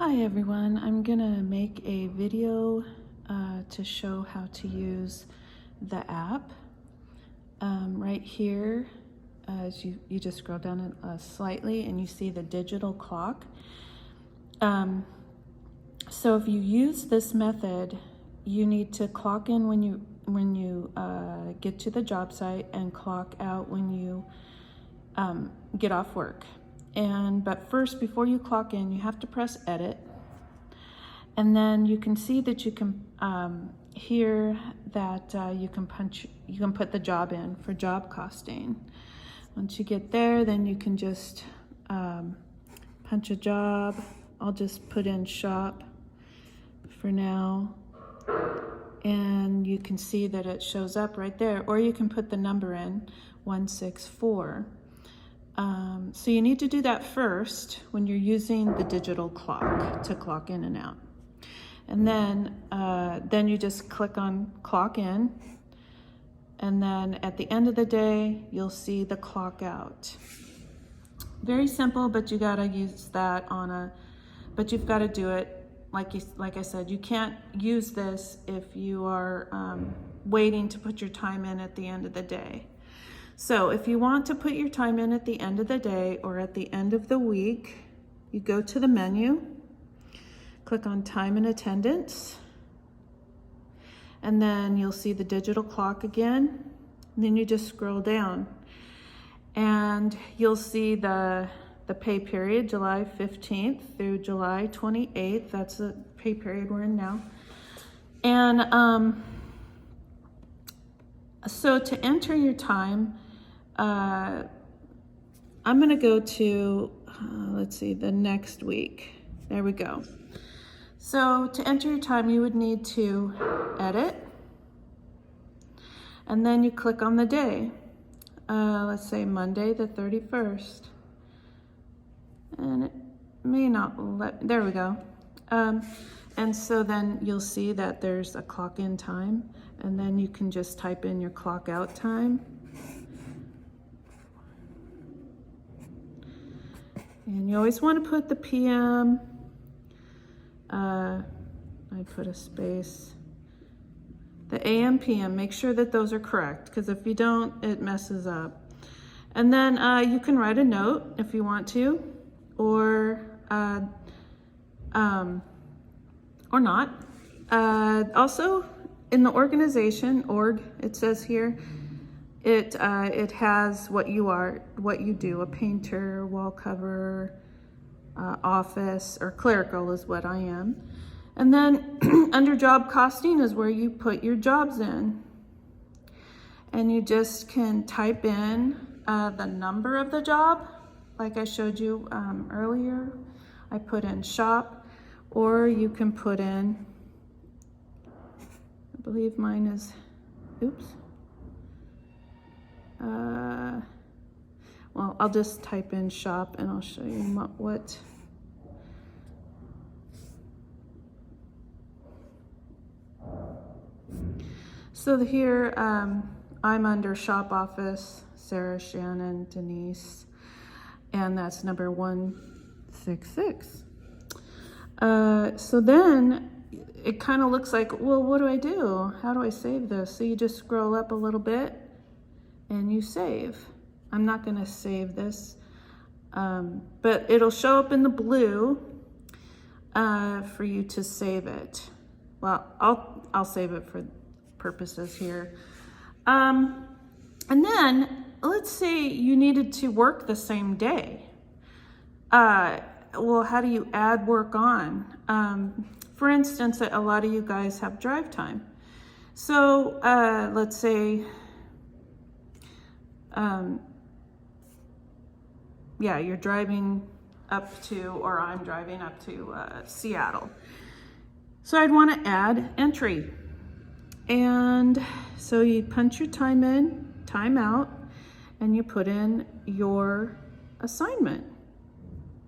Hi everyone, I'm gonna make a video to show how to use the app. Right here, as you just scroll down slightly and you see the digital clock. So if you use this method, you need to clock in when you get to the job site and clock out when you get off work. But first, before you clock in, you have to press edit, and then you can see that you can here that you can put the job in for job costing. Once you get there, then you can just punch a job. I'll just put in shop for now, and you can see that it shows up right there, or you can put the number in 164. So you need to do that first when you're using the digital clock to clock in and out. And then you just click on clock in, and then at the end of the day, you'll see the clock out. Very simple, but you gotta use that but you've gotta do it like I said, you can't use this if you are waiting to put your time in at the end of the day. So if you want to put your time in at the end of the day or at the end of the week, you go to the menu, click on time and attendance, and then you'll see the digital clock again. And then you just scroll down and you'll see the pay period, July 15th through July 28th. That's the pay period we're in now. And so to enter your time, I'm gonna go to, let's see, the next week. There we go. So to enter your time, you would need to edit, and then you click on the day. Let's say Monday the 31st. And it may not there we go. And so then you'll see that there's a clock in time, and then you can just type in your clock out time. And you always want to put the PM. I put a space. The AM, PM, make sure that those are correct, because if you don't, it messes up. And then you can write a note if you want to, or not. Also, in the organization, org, it says here, it has what you do, a painter, wall cover, office, or clerical is what I am. And then under job costing is where you put your jobs in. And you just can type in the number of the job, like I showed you earlier. I put in shop, or you can put in, I believe mine is, oops. Well, I'll just type in shop and I'll show you what. So here, I'm under shop office, Sarah, Shannon, Denise, and that's number 166. So then it kind of looks like, well, what do I do? How do I save this? So you just scroll up a little bit and you save. I'm not gonna save this, but it'll show up in the blue for you to save it. Well, I'll save it for purposes here. And then let's say you needed to work the same day. Well, how do you add work on? For instance, a lot of you guys have drive time. So let's say, yeah, you're driving up to, or I'm driving up to Seattle. So I'd want to add entry. And so you punch your time in, time out, and you put in your assignment.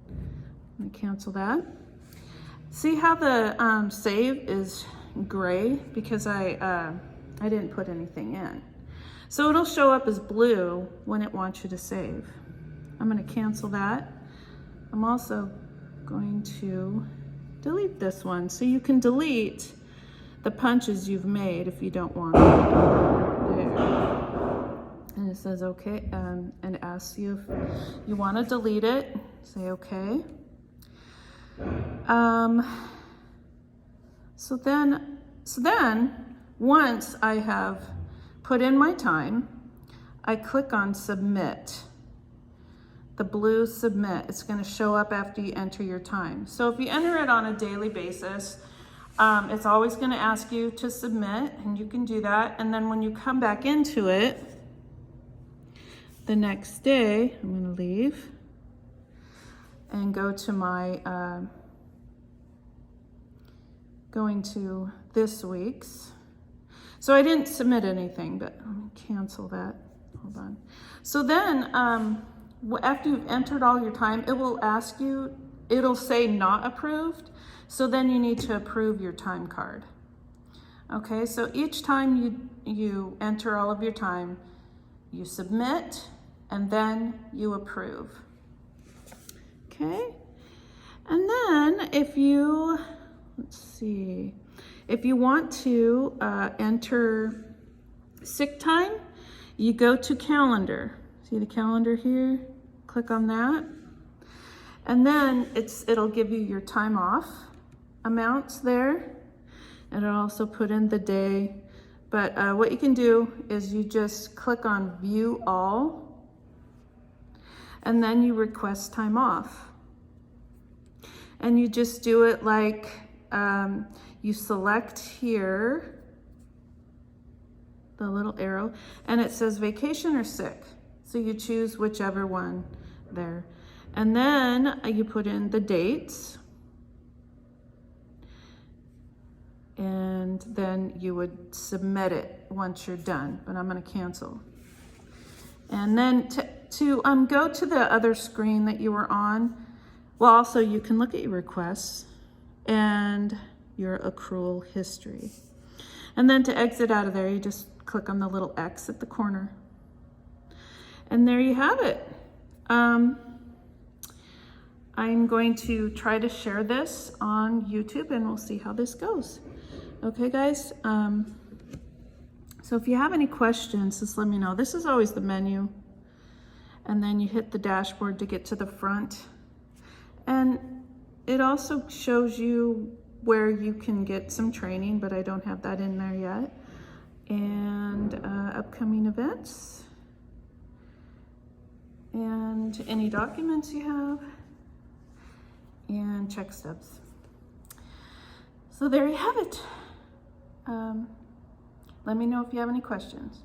I'm gonna cancel that. See how the save is gray? Because I didn't put anything in. So it'll show up as blue when it wants you to save. I'm gonna cancel that. I'm also going to delete this one. So you can delete the punches you've made if you don't want it. There. And it says okay, and it asks you if you want to delete it. Say okay. So then once I have put in my time, I click on submit. The blue submit, it's going to show up after you enter your time. So if you enter it on a daily basis, it's always going to ask you to submit, and you can do that. And then when you come back into it the next day, I'm going to leave and go to my, going to this week's. So I didn't submit anything, but let me cancel that. Hold on. So then, after you've entered all your time, it will ask you, it'll say not approved. So then you need to approve your time card. Okay, so each time you enter all of your time, you submit and then you approve. Okay, and then if you, let's see, if you want to enter sick time, you go to calendar. See the calendar here? Click on that. And then it'll give you your time off amounts there. And it'll also put in the day. But what you can do is you just click on view all. And then you request time off. And you just do it like you select here the little arrow, and it says vacation or sick. So you choose whichever one there. And then you put in the dates. And then you would submit it once you're done, but I'm going to cancel. And then to go to the other screen that you were on, well, also you can look at your requests and your accrual history. And then to exit out of there, you just click on the little X at the corner. And there you have it. I'm going to try to share this on YouTube and we'll see how this goes. Okay, guys? So if you have any questions, just let me know. This is always the menu. And then you hit the dashboard to get to the front. And it also shows you where you can get some training, but I don't have that in there yet. And upcoming events. And any documents you have. And check stubs. So there you have it. Let me know if you have any questions.